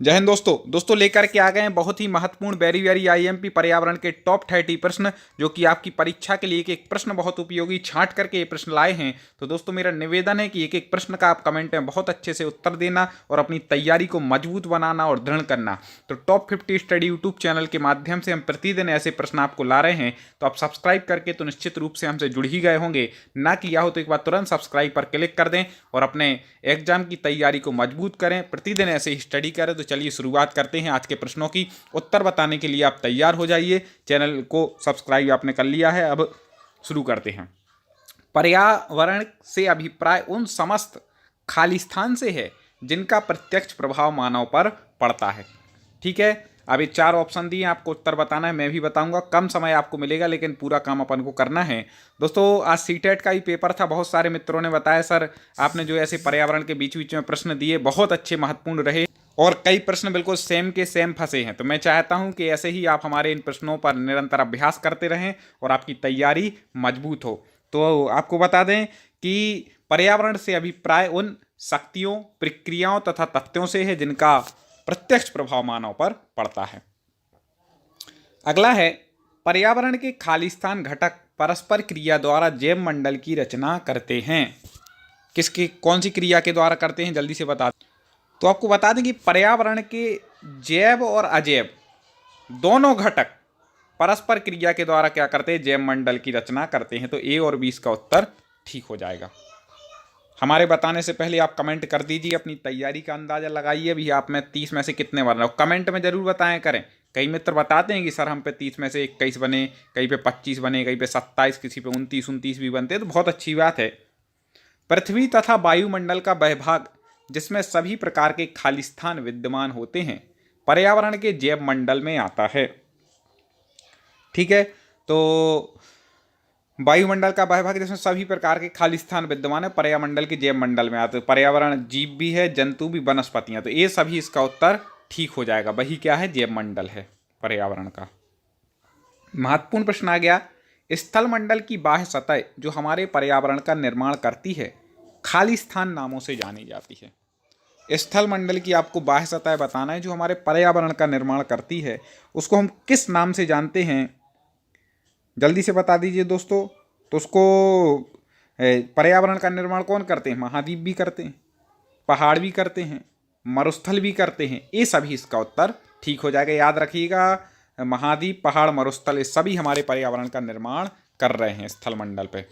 जय हिंद दोस्तों लेकर के आ गए हैं बहुत ही महत्वपूर्ण वेरी वेरी आईएमपी पर्यावरण के टॉप 30 प्रश्न जो कि आपकी परीक्षा के लिए एक प्रश्न बहुत उपयोगी छांट करके ये प्रश्न लाए हैं। तो दोस्तों मेरा निवेदन है कि एक एक प्रश्न का आप कमेंट में बहुत अच्छे से उत्तर देना और अपनी तैयारी को मजबूत बनाना और दृढ़ करना। तो टॉप 50 स्टडी यूट्यूब चैनल के माध्यम से हम प्रतिदिन ऐसे प्रश्न आपको ला रहे हैं, तो आप सब्सक्राइब करके तो निश्चित रूप से हमसे जुड़ ही गए होंगे। ना किया हो तो एक बार तुरंत सब्सक्राइब पर क्लिक कर दें और अपने एग्जाम की तैयारी को मजबूत करें, प्रतिदिन ऐसे ही स्टडी करें। तो चलिए शुरुआत करते हैं आज के प्रश्नों की। उत्तर बताने के लिए आप तैयार हो जाइए। चैनल को सब्सक्राइब आपने कर लिया है, अब शुरू करते हैं। पर्यावरण से अभिप्राय उन समस्त खाली स्थान से है जिनका प्रत्यक्ष प्रभाव मानव पर पड़ता है। ठीक है, अभी 4 ऑप्शन दिए, आपको उत्तर बताना है, मैं भी बताऊंगा। कम समय आपको मिलेगा लेकिन पूरा काम अपन को करना है। दोस्तों आज सीटेट का ही पेपर था, बहुत सारे मित्रों ने बताया सर आपने जो ऐसे पर्यावरण के बीच बीच में प्रश्न दिए बहुत अच्छे महत्वपूर्ण रहे और कई प्रश्न बिल्कुल सेम के सेम फंसे हैं। तो मैं चाहता हूं कि ऐसे ही आप हमारे इन प्रश्नों पर निरंतर अभ्यास करते रहें और आपकी तैयारी मजबूत हो। तो आपको बता दें कि पर्यावरण से अभिप्राय उन शक्तियों, प्रक्रियाओं तथा तथ्यों से है जिनका प्रत्यक्ष प्रभाव मानव पर पड़ता है। अगला है, पर्यावरण के खालिस्तान घटक परस्पर क्रिया द्वारा जैव मंडल की रचना करते हैं। किसकी कौन सी क्रिया के द्वारा करते हैं जल्दी से बता। तो आपको बता दें कि पर्यावरण के जैव और अजैव दोनों घटक परस्पर क्रिया के द्वारा क्या करते हैं, जैव मंडल की रचना करते हैं। तो ए और बी इसका उत्तर ठीक हो जाएगा। हमारे बताने से पहले आप कमेंट कर दीजिए, अपनी तैयारी का अंदाजा लगाइए भी आप में 30 में से कितने बन रहे हो, कमेंट में जरूर बताएं करें। कई मित्र बताते हैं कि सर हम पे 30 में से 21 बने, कहीं पे 25 बने, कहीं पे 27, किसी पे 29 भी बनते हैं, तो बहुत अच्छी बात है। पृथ्वी तथा वायुमंडल का वह भाग जिसमें सभी प्रकार के खालिस्तान विद्यमान होते हैं पर्यावरण के जैव मंडल में आता है। ठीक है, तो वायुमंडल का वह भाग जिसमें सभी प्रकार के खालिस्तान विद्यमान है पर्यावरण के जैव मंडल में आते हैं। पर्यावरण जीव भी है, जंतु भी, वनस्पतियां, तो ये सभी इसका उत्तर ठीक हो जाएगा। वही क्या है, जैव मंडल है पर्यावरण का। महत्वपूर्ण प्रश्न आ गया, स्थल मंडल की बाह्य सतह जो हमारे पर्यावरण का निर्माण करती है खालिस्तान नामों से जानी जाती है। स्थल मंडल की आपको बाह्य सतह बताना है जो हमारे पर्यावरण का निर्माण करती है, उसको हम किस नाम से जानते हैं जल्दी से बता दीजिए दोस्तों। तो उसको पर्यावरण का निर्माण कौन करते हैं, महाद्वीप भी करते हैं, पहाड़ भी करते हैं, मरुस्थल भी करते हैं। ये सभी इसका उत्तर ठीक हो जाएगा। याद रखिएगा, महाद्वीप, पहाड़, मरुस्थल ये सभी हमारे पर्यावरण का निर्माण कर रहे हैं स्थल मंडल पे।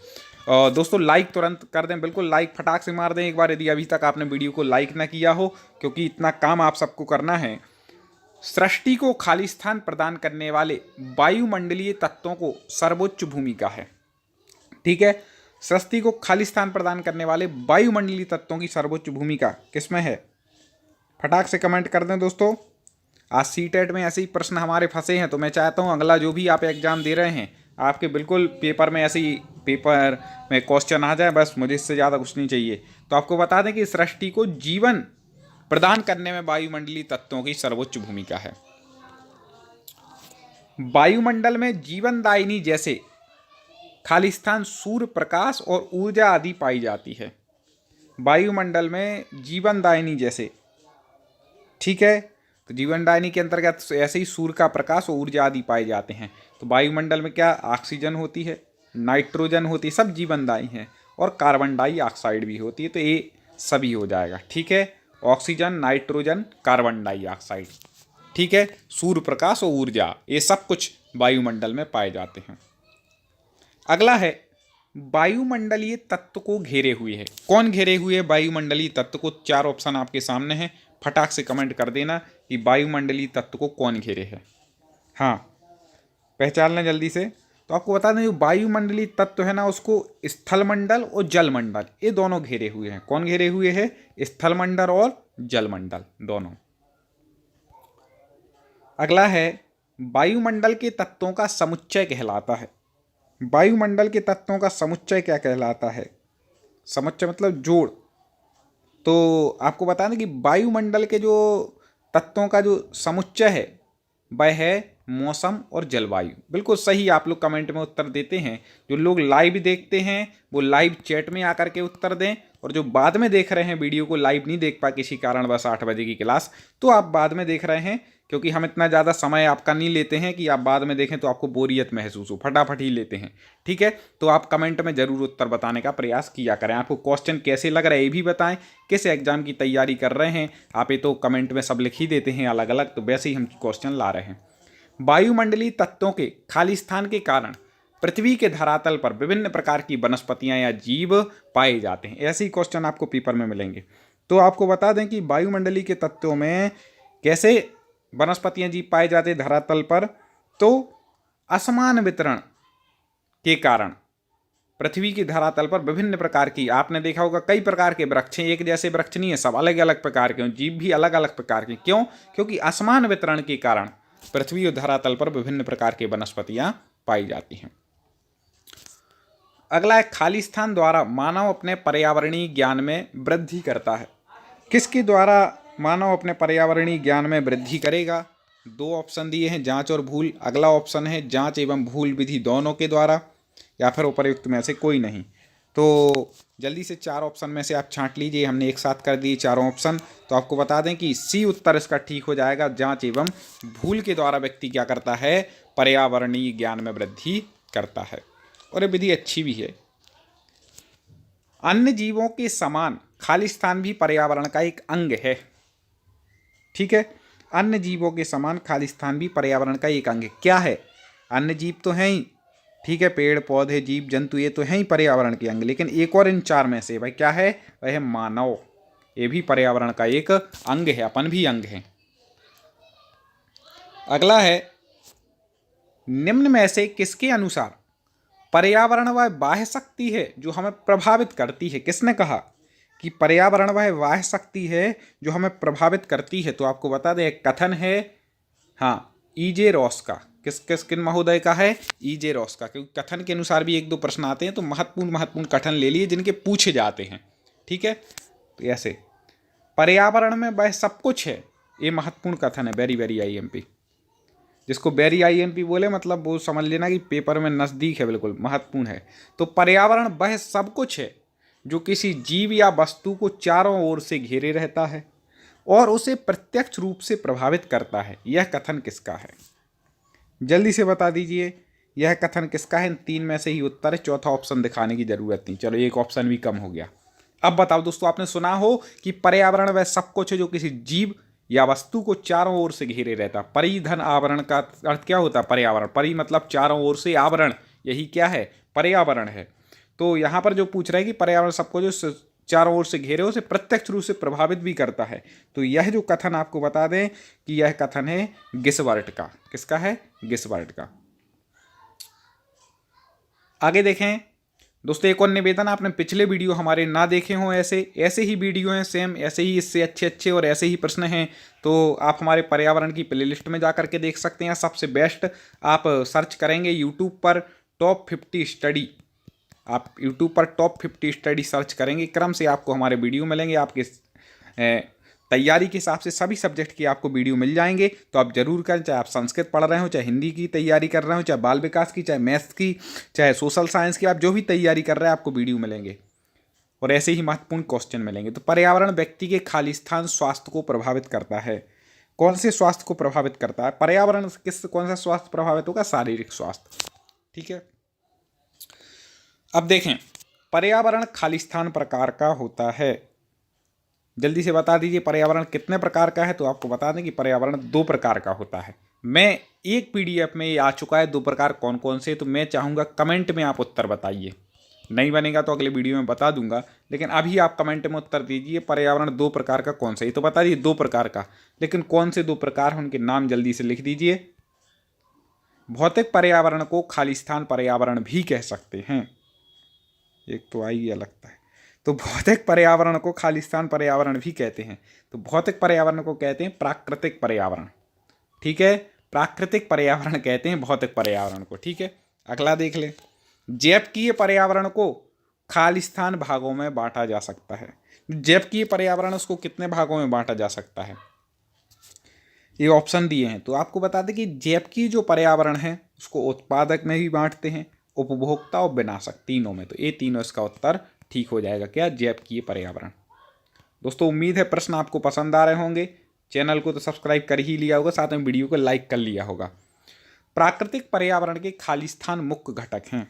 दोस्तों लाइक तुरंत कर दें, बिल्कुल लाइक फटाक से मार दें एक बार यदि अभी तक आपने वीडियो को लाइक ना किया हो, क्योंकि इतना काम आप सबको करना है। सृष्टि को खालिस्तान प्रदान करने वाले वायुमंडलीय तत्वों को सर्वोच्च भूमिका है। ठीक है, सृष्टि को खालिस्तान प्रदान करने वाले वायुमंडलीय तत्वों की सर्वोच्च भूमिका किसमें है, फटाक से कमेंट कर दें दोस्तों। आज सीटेट में ऐसे ही प्रश्न हमारे फंसे हैं, तो मैं चाहता हूं अगला जो भी आप एग्जाम दे रहे हैं आपके बिल्कुल पेपर में ऐसे ही पेपर में क्वेश्चन आ जाए, बस मुझे इससे ज़्यादा कुछ नहीं चाहिए। तो आपको बता दें कि सृष्टि को जीवन प्रदान करने में वायुमंडलीय तत्वों की सर्वोच्च भूमिका है। वायुमंडल में जीवनदायिनी जैसे खालिस्तान, सूर्य प्रकाश और ऊर्जा आदि पाई जाती है। वायुमंडल में जीवनदायिनी जैसे, ठीक है, तो जीवनदायिनी के अंतर्गत ऐसे ही सूर्य का प्रकाश और ऊर्जा आदि पाए जाते हैं। तो वायुमंडल में क्या, ऑक्सीजन होती है, नाइट्रोजन होती है, सब जीवनदायी हैं, और कार्बन डाइऑक्साइड भी होती है। तो ये सभी हो जाएगा। ठीक है, ऑक्सीजन, नाइट्रोजन, कार्बन डाइऑक्साइड, ठीक है, सूर्य प्रकाश और ऊर्जा, ये सब कुछ वायुमंडल में पाए जाते हैं। अगला है, वायुमंडलीय तत्व को घेरे हुए है। कौन घेरे हुए है वायुमंडलीय तत्व को, 4 ऑप्शन आपके सामने हैं, फटाक से कमेंट कर देना कि वायुमंडलीय तत्व को कौन घेरे है। हाँ, पहचान लें जल्दी से। तो आपको बता दें जो वायुमंडलीय तत्व है ना, उसको स्थल मंडल और जल मंडल ये दोनों घेरे हुए हैं। कौन घेरे हुए हैं, स्थल मंडल और जल मंडल दोनों। अगला है, वायुमंडल के तत्वों का समुच्चय कहलाता है। वायुमंडल के तत्वों का समुच्चय क्या कहलाता है, समुच्चय मतलब जोड़। तो आपको बता दें कि वायुमंडल के जो तत्वों का जो समुच्चय है वह है मौसम और जलवायु। बिल्कुल सही आप लोग कमेंट में उत्तर देते हैं। जो लोग लाइव देखते हैं वो लाइव चैट में आकर के उत्तर दें, और जो बाद में देख रहे हैं वीडियो को, लाइव नहीं देख पा किसी कारणवश 8 बजे की क्लास, तो आप बाद में देख रहे हैं क्योंकि हम इतना ज़्यादा समय आपका नहीं लेते हैं कि आप बाद में देखें तो आपको बोरियत महसूस हो, फटाफट ही लेते हैं। ठीक है, तो आप कमेंट में ज़रूर उत्तर बताने का प्रयास किया करें। आपको क्वेश्चन कैसे लग रहा है ये भी बताएं, किस एग्जाम की तैयारी कर रहे हैं आप, ये तो कमेंट में सब लिख ही देते हैं अलग अलग, तो वैसे ही हम क्वेश्चन ला रहे हैं। वायुमंडलीय तत्वों के खाली स्थान के कारण पृथ्वी के धरातल पर विभिन्न प्रकार की वनस्पतियां या जीव पाए जाते हैं। ऐसे ही क्वेश्चन आपको पेपर में मिलेंगे। तो आपको बता दें कि वायुमंडलीय के तत्वों में कैसे वनस्पतियां जीव पाए जाते हैं धरातल पर, तो असमान वितरण के कारण पृथ्वी के धरातल पर विभिन्न प्रकार की, आपने देखा होगा कई प्रकार के वृक्ष हैं, एक जैसे वृक्ष नहीं है, सब अलग अलग प्रकार के, जीव भी अलग अलग प्रकार के। क्यों? क्योंकि असमान वितरण के कारण पृथ्वी और धरातल पर विभिन्न प्रकार के वनस्पतियां पाई जाती हैं। अगला है, खाली स्थान द्वारा मानव अपने पर्यावरणीय ज्ञान में वृद्धि करता है। किसके द्वारा मानव अपने पर्यावरणीय ज्ञान में वृद्धि करेगा? दो ऑप्शन दिए हैं, जांच और भूल। अगला ऑप्शन है जांच एवं भूल विधि दोनों के द्वारा, या फिर उपर्युक्त में से कोई नहीं। तो जल्दी से 4 ऑप्शन में से आप छांट लीजिए, हमने एक साथ कर दिए चारों ऑप्शन। तो आपको बता दें कि सी उत्तर इसका ठीक हो जाएगा, जांच एवं भूल के द्वारा व्यक्ति क्या करता है? पर्यावरणीय ज्ञान में वृद्धि करता है, और ये विधि अच्छी भी है। अन्य जीवों के समान खाली स्थान भी पर्यावरण का एक अंग है। ठीक है, अन्य जीवों के समान खाली स्थान भी पर्यावरण का एक अंग है। क्या है? अन्य जीव तो हैं ही, ठीक है, पेड़ पौधे जीव जंतु ये तो हैं ही पर्यावरण के अंग, लेकिन एक और इन 4 में से भाई क्या है? वह है मानव। ये भी पर्यावरण का एक अंग है, अपन भी अंग है। अगला है, निम्न में से किसके अनुसार पर्यावरण वह बाह्य शक्ति है जो हमें प्रभावित करती है? किसने कहा कि पर्यावरण वह बाह्य शक्ति है जो हमें प्रभावित करती है? तो आपको बता दें, एक कथन है, हाँ, ईजे रॉस का। किन महोदय का है? ईजे रॉस का। क्योंकि कथन के अनुसार भी 1-2 प्रश्न आते हैं, तो महत्वपूर्ण कथन ले लिए जिनके पूछे जाते हैं। ठीक है, तो ऐसे पर्यावरण में वह सब कुछ है, ये महत्वपूर्ण कथन है, वेरी वेरी आईएमपी। जिसको वेरी आईएमपी बोले मतलब वो समझ लेना कि पेपर में नज़दीक है, बिल्कुल महत्वपूर्ण है। तो पर्यावरण वह सब कुछ है जो किसी जीव या वस्तु को चारों ओर से घेरे रहता है और उसे प्रत्यक्ष रूप से प्रभावित करता है। यह कथन किसका है? जल्दी से बता दीजिए, यह कथन किसका है? इन 3 में से ही उत्तर है, चौथा ऑप्शन दिखाने की जरूरत नहीं। चलो, एक ऑप्शन भी कम हो गया। अब बताओ दोस्तों, आपने सुना हो कि पर्यावरण वह सब कुछ है जो किसी जीव या वस्तु को चारों ओर से घेरे रहता। परिधन आवरण का अर्थ क्या होता है? पर्यावरण। परि मतलब चारों ओर से, आवरण यही क्या है? पर्यावरण है। तो यहाँ पर जो पूछ रहा है कि पर्यावरण सबको जो चारों ओर से घेरे उसे प्रत्यक्ष रूप से प्रभावित भी करता है। तो यह जो कथन आपको बता दें कि यह कथन है गिसबर्ट का। किसका है? गिसबर्ट का। आगे देखें दोस्तों, एक और निवेदन, आपने पिछले वीडियो हमारे ना देखे हों, ऐसे ही वीडियो हैं सेम, ऐसे ही इससे अच्छे और ऐसे ही प्रश्न हैं, तो आप हमारे पर्यावरण की प्लेलिस्ट में जा करके देख सकते हैं। सबसे बेस्ट आप सर्च करेंगे यूट्यूब पर टॉप 50 स्टडी, आप यूट्यूब पर टॉप 50 स्टडी सर्च करेंगे, क्रम से आपको हमारे वीडियो मिलेंगे। आपके तैयारी के हिसाब से सभी सब्जेक्ट की आपको वीडियो मिल जाएंगे, तो आप जरूर करें। चाहे आप संस्कृत पढ़ रहे हो, चाहे हिंदी की तैयारी कर रहे हो, चाहे बाल विकास की, चाहे मैथ्स की, चाहे सोशल साइंस की, आप जो भी तैयारी कर रहे हैं आपको वीडियो मिलेंगे और ऐसे ही महत्वपूर्ण क्वेश्चन मिलेंगे। तो पर्यावरण व्यक्ति के खाली स्थान स्वास्थ्य को प्रभावित करता है। कौन से स्वास्थ्य को प्रभावित करता है? पर्यावरण कौन सा स्वास्थ्य प्रभावित होगा? शारीरिक स्वास्थ्य। ठीक है, अब देखें पर्यावरण खाली स्थान प्रकार का होता है। जल्दी से बता दीजिए पर्यावरण कितने प्रकार का है? तो आपको बता दें कि पर्यावरण 2 प्रकार का होता है। मैं एक पीडीएफ में ये आ चुका है 2 प्रकार कौन कौन से, तो मैं चाहूँगा कमेंट में आप उत्तर बताइए। नहीं बनेगा तो अगले वीडियो में बता दूंगा, लेकिन अभी आप कमेंट में उत्तर दीजिए पर्यावरण 2 प्रकार का कौन सा है। तो बता दीजिए 2 प्रकार का, लेकिन कौन से 2 प्रकार हैं उनके नाम जल्दी से लिख दीजिए। भौतिक पर्यावरण को खाली स्थान पर्यावरण भी कह सकते हैं, एक तो आई लगता है। तो भौतिक पर्यावरण को खाली स्थान पर्यावरण भी कहते हैं। तो भौतिक पर्यावरण को कहते हैं प्राकृतिक पर्यावरण। ठीक है, प्राकृतिक पर्यावरण कहते हैं भौतिक पर्यावरण को। ठीक है, अगला देख ले, जैविकीय पर्यावरण को खाली स्थान भागों में बांटा जा सकता है। जैविकीय पर्यावरण उसको कितने भागों में बांटा जा सकता है? ये ऑप्शन दिए हैं, तो आपको बता दें कि जैविकीय जो पर्यावरण है उसको उत्पादक में भी बांटते हैं, उपभोक्ता और विनाशक, तीनों में। तो ये तीनों इसका उत्तर ठीक हो जाएगा क्या, जैविकीय पर्यावरण। दोस्तों उम्मीद है प्रश्न आपको पसंद आ रहे होंगे। चैनल को तो सब्सक्राइब कर ही लिया होगा, साथ में वीडियो को लाइक कर लिया होगा। प्राकृतिक पर्यावरण के खाली स्थान मुख्य घटक हैं।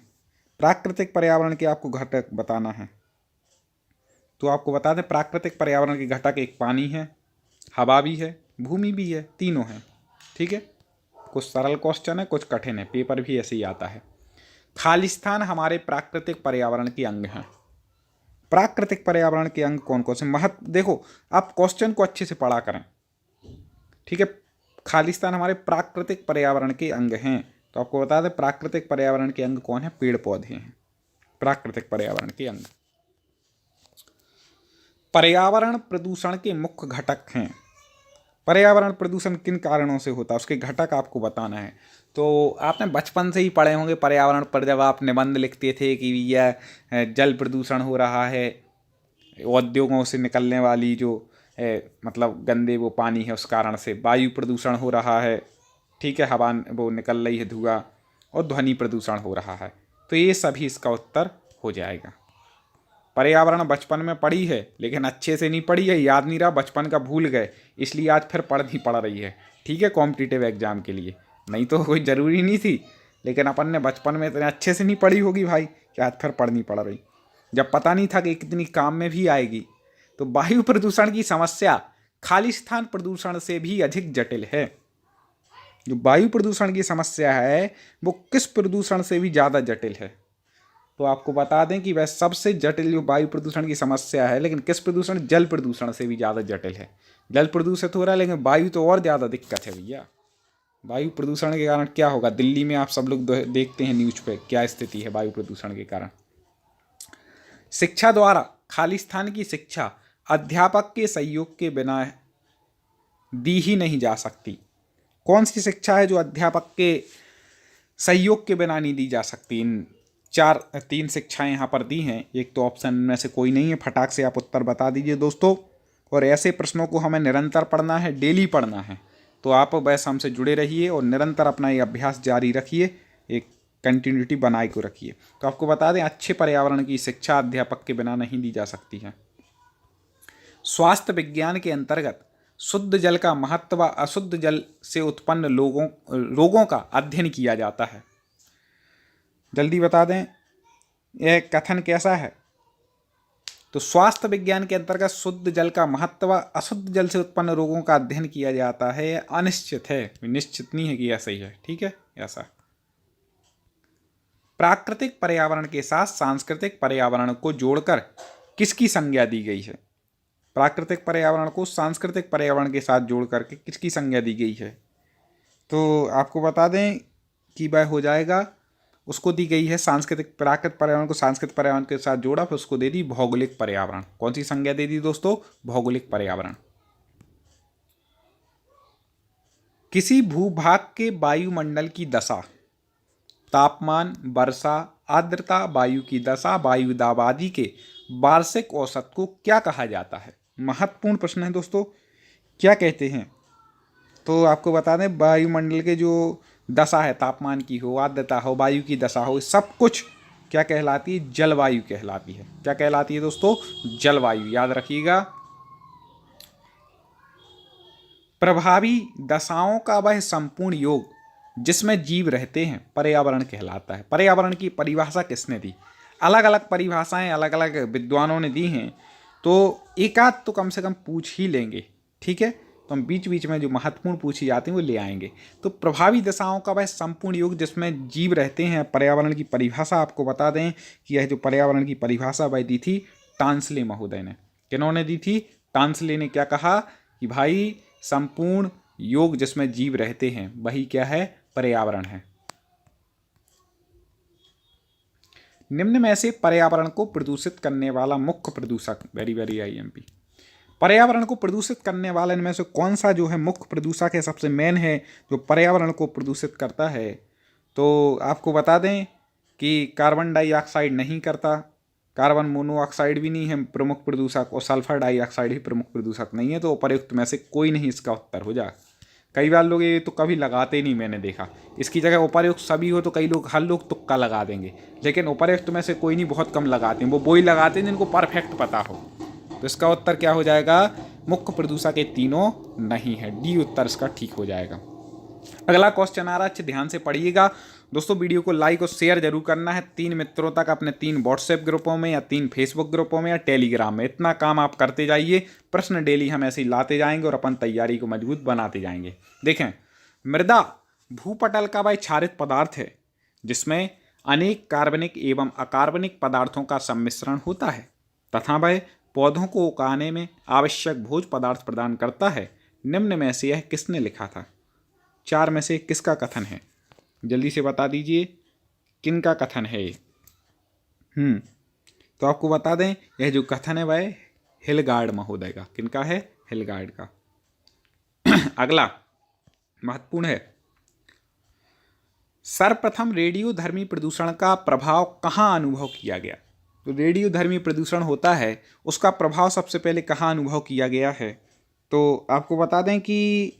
प्राकृतिक पर्यावरण के आपको घटक बताना है, तो आपको बता दें प्राकृतिक पर्यावरण के घटक एक पानी है, हवा भी है, भूमि भी है, तीनों हैं। ठीक है, कुछ सरल क्वेश्चन है, कुछ कठिन है, पेपर भी ऐसे ही आता है। खालिस्तान हमारे प्राकृतिक पर्यावरण के अंग हैं। प्राकृतिक पर्यावरण के अंग कौन कौन से महत्व, देखो आप क्वेश्चन को अच्छे से पढ़ा करें। ठीक है, खालिस्तान हमारे प्राकृतिक पर्यावरण के अंग हैं, तो आपको बता दें प्राकृतिक पर्यावरण के अंग कौन है, पेड़ पौधे हैं प्राकृतिक पर्यावरण के अंग। पर्यावरण प्रदूषण के मुख्य घटक हैं। पर्यावरण प्रदूषण किन कारणों से होता है, उसके घटक आपको बताना है। तो आपने बचपन से ही पढ़े होंगे पर्यावरण पर, जब आप निबंध लिखते थे कि यह जल प्रदूषण हो रहा है, उद्योगों से निकलने वाली जो मतलब गंदे वो पानी है उस कारण से, वायु प्रदूषण हो रहा है, ठीक है, हवा वो निकल रही है धुआं, और ध्वनि प्रदूषण हो रहा है। तो ये सभी इसका उत्तर हो जाएगा। पर्यावरण बचपन में पढ़ी है, लेकिन अच्छे से नहीं पढ़ी है, याद नहीं रहा, बचपन का भूल गए, इसलिए आज फिर पढ़नी पड़ रही है। ठीक है, कॉम्पिटिटिव एग्जाम के लिए, नहीं तो कोई ज़रूरी नहीं थी, लेकिन अपन ने बचपन में इतने अच्छे से नहीं पढ़ी होगी भाई कि आज फिर पढ़नी पड़ रही, जब पता नहीं था कि कितनी काम में भी आएगी। तो वायु प्रदूषण की समस्या खालिस्तान प्रदूषण से भी अधिक जटिल है। जो वायु प्रदूषण की समस्या है वो किस प्रदूषण से भी ज़्यादा जटिल है। तो आपको बता दें कि वह सबसे जटिल जो वायु प्रदूषण की समस्या है, लेकिन किस प्रदूषण, जल प्रदूषण से भी ज़्यादा जटिल है। जल प्रदूषित हो रहा है, लेकिन वायु तो और ज़्यादा दिक्कत है भैया। वायु प्रदूषण के कारण क्या होगा, दिल्ली में आप सब लोग देखते हैं न्यूज़ पे क्या स्थिति है वायु प्रदूषण के कारण। शिक्षा द्वारा खालिस्तान की शिक्षा अध्यापक के सहयोग के बिना दी ही नहीं जा सकती। कौन सी शिक्षा है जो अध्यापक के सहयोग के बिना नहीं दी जा सकती। इन तीन शिक्षाएं यहाँ पर दी हैं, एक तो ऑप्शन में से कोई नहीं है, फटाक से आप उत्तर बता दीजिए दोस्तों। और ऐसे प्रश्नों को हमें निरंतर पढ़ना है, डेली पढ़ना है, तो आप बस हमसे जुड़े रहिए और निरंतर अपना ये अभ्यास जारी रखिए, एक कंटिन्यूटी बनाए को रखिए। तो आपको बता दें अच्छे पर्यावरण की शिक्षा अध्यापक के बिना नहीं दी जा सकती है। स्वास्थ्य विज्ञान के अंतर्गत शुद्ध जल का महत्व व अशुद्ध जल से उत्पन्न रोगों का अध्ययन किया जाता है। जल्दी बता दें यह कथन कैसा है। तो स्वास्थ्य विज्ञान के अंतर्गत शुद्ध जल का महत्व व अशुद्ध जल से उत्पन्न रोगों का अध्ययन किया जाता है, यह अनिश्चित है, निश्चित नहीं है कि ऐसा ही है। ठीक है, ऐसा। प्राकृतिक पर्यावरण के साथ सांस्कृतिक पर्यावरण को जोड़कर किसकी संज्ञा दी गई है। प्राकृतिक पर्यावरण को सांस्कृतिक पर्यावरण के साथ जोड़ करके किसकी संज्ञा दी गई है। तो आपको बता दें कि वह हो जाएगा, उसको दी गई है सांस्कृतिक, प्राकृतिक पर्यावरण को सांस्कृतिक पर्यावरण के साथ जोड़ा, फिर उसको दे दी भौगोलिक पर्यावरण। कौन सी संज्ञा दे दी दोस्तों, भौगोलिक पर्यावरण। किसी भूभाग के वायुमंडल की दशा, तापमान, वर्षा, आर्द्रता, वायु की दशा, वायु दाब आदि के वार्षिक औसत को क्या कहा जाता है। महत्वपूर्ण प्रश्न है दोस्तों, क्या कहते हैं। तो आपको बता दें वायुमंडल के जो दशा है, तापमान की हो, आर्द्रता हो, वायु की दशा हो, सब कुछ क्या कहलाती है, जलवायु कहलाती है। क्या कहलाती है दोस्तों, जलवायु, याद रखिएगा। प्रभावी दशाओं का वह संपूर्ण योग जिसमें जीव रहते हैं पर्यावरण कहलाता है। पर्यावरण की परिभाषा किसने दी, अलग अलग परिभाषाएं अलग अलग विद्वानों ने दी हैं, तो एक आध तो कम से कम पूछ ही लेंगे। ठीक है, तो हम बीच बीच में जो महत्वपूर्ण पूछी जाती हैं वो ले आएंगे। तो प्रभावी दशाओं का वह संपूर्ण योग जिसमें जीव रहते हैं, पर्यावरण की परिभाषा आपको बता दें कि यह जो पर्यावरण की परिभाषा वह दी थी टांसले महोदय ने। किन्होंने दी थी, टांसले ने क्या कहा कि भाई संपूर्ण योग जिसमें जीव रहते हैं वही क्या है, पर्यावरण है। निम्न में से पर्यावरण को प्रदूषित करने वाला मुख्य प्रदूषक, वेरी वेरी आईएमपी, पर्यावरण को प्रदूषित करने वाले इनमें से कौन सा जो है मुख्य प्रदूषक है, सबसे मेन है जो पर्यावरण को प्रदूषित करता है। तो आपको बता दें कि कार्बन डाइऑक्साइड नहीं करता, कार्बन मोनोऑक्साइड भी नहीं है प्रमुख प्रदूषक, और सल्फर डाइऑक्साइड ही प्रमुख प्रदूषक नहीं है। तो उपर्युक्त में से कोई नहीं इसका उत्तर हो जाए। कई बार लोग ये तो कभी लगाते नहीं, मैंने देखा। इसकी जगह उपर्युक्त सभी हो तो कई लोग, हर लोग तुक्का लगा देंगे, लेकिन उपर्युक्त में से कोई नहीं, बहुत कम लगाते हैं। वो ही लगाते हैं जिनको परफेक्ट पता हो। तो इसका उत्तर क्या हो जाएगा? मुख्य प्रदूषक ये तीनों नहीं है, डी उत्तर इसका ठीक हो जाएगा। अगला क्वेश्चन आ रहा है, अच्छे ध्यान से पढ़िएगा दोस्तों। वीडियो को लाइक और शेयर जरूर करना है 3 मित्रों तक, अपने 3 व्हाट्सएप ग्रुपों में या 3 फेसबुक ग्रुपों में या टेलीग्राम में। इतना काम आप करते जाइए, प्रश्न डेली हम ऐसे ही लाते जाएंगे और अपन तैयारी को मजबूत बनाते जाएंगे। देखें, मृदा भूपटल का वह क्षारित पदार्थ है जिसमें अनेक कार्बनिक एवं अकार्बनिक पदार्थों का सम्मिश्रण होता है तथा वह पौधों को उगाने में आवश्यक भोज्य पदार्थ प्रदान करता है। निम्न में से यह किसने लिखा था? 4 में से किसका कथन है? जल्दी से बता दीजिए, किन का कथन है ये? तो आपको बता दें, यह जो कथन है वह हिलगार्ड महोदय का। किनका है? हिलगार्ड का। अगला महत्वपूर्ण है, सर्वप्रथम रेडियोधर्मी प्रदूषण का प्रभाव कहाँ अनुभव किया गया? तो रेडियोधर्मी प्रदूषण होता है, उसका प्रभाव सबसे पहले कहाँ अनुभव किया गया है? तो आपको बता दें कि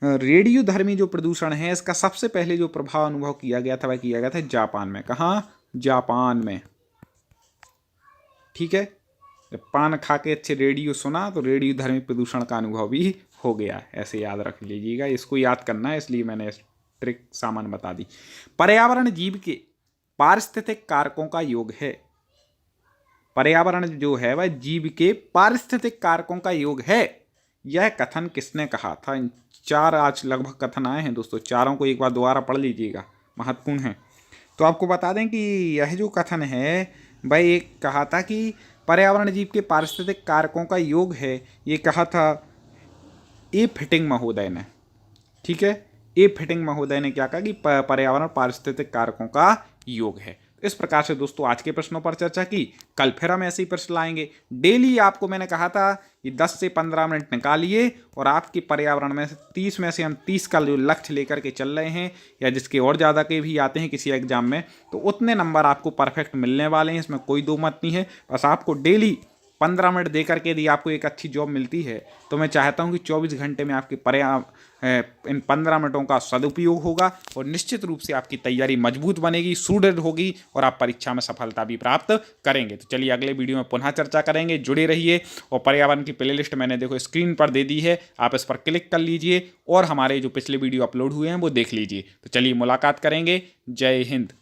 रेडियोधर्मी जो प्रदूषण है इसका सबसे पहले जो प्रभाव अनुभव किया गया था वह किया गया था जापान में। कहाँ? जापान में। ठीक है, जब पान खा के अच्छे रेडियो सुना तो रेडियोधर्मी प्रदूषण का अनुभव भी हो गया, ऐसे याद रख लीजिएगा। इसको याद करना है, इसलिए मैंने ट्रिक सामान बता दी। पर्यावरण जीव के पारिस्थितिक कारकों का योग है। पर्यावरण जो है वह जीव के पारिस्थितिक कारकों का योग है, यह कथन किसने कहा था? इन 4 आज लगभग कथन आए हैं दोस्तों, चारों को एक बार दोबारा पढ़ लीजिएगा, महत्वपूर्ण है। तो आपको बता दें कि यह जो कथन है वह एक कहा था कि पर्यावरण जीव के पारिस्थितिक कारकों का योग है, ये कहा था ए फिटिंग महोदय ने। ठीक है, ए फिटिंग महोदय ने क्या कहा कि पर्यावरण पारिस्थितिक कारकों का योग है। इस प्रकार से दोस्तों आज के प्रश्नों पर चर्चा की। कल फिर हम ऐसे ही प्रश्न लाएंगे। डेली आपको मैंने कहा था कि 10 से 15 मिनट निकालिए और आपकी पर्यावरण में से 30 में से हम 30 का जो लक्ष्य लेकर के चल रहे हैं, या जिसके और ज़्यादा के भी आते हैं किसी एग्जाम में, तो उतने नंबर आपको परफेक्ट मिलने वाले हैं, इसमें कोई दो मत नहीं है। बस आपको डेली 15 मिनट दे करके यदि आपको एक अच्छी जॉब मिलती है तो मैं चाहता हूं कि 24 घंटे में आपके इन 15 मिनटों का सदुपयोग होगा और निश्चित रूप से आपकी तैयारी मजबूत बनेगी, सुदृढ़ होगी और आप परीक्षा में सफलता भी प्राप्त करेंगे। तो चलिए अगले वीडियो में पुनः चर्चा करेंगे, जुड़े रहिए। और पर्यावरण की प्लेलिस्ट मैंने देखो स्क्रीन पर दे दी है, आप इस पर क्लिक कर लीजिए और हमारे जो पिछले वीडियो अपलोड हुए हैं वो देख लीजिए। तो चलिए मुलाकात करेंगे। जय हिंद।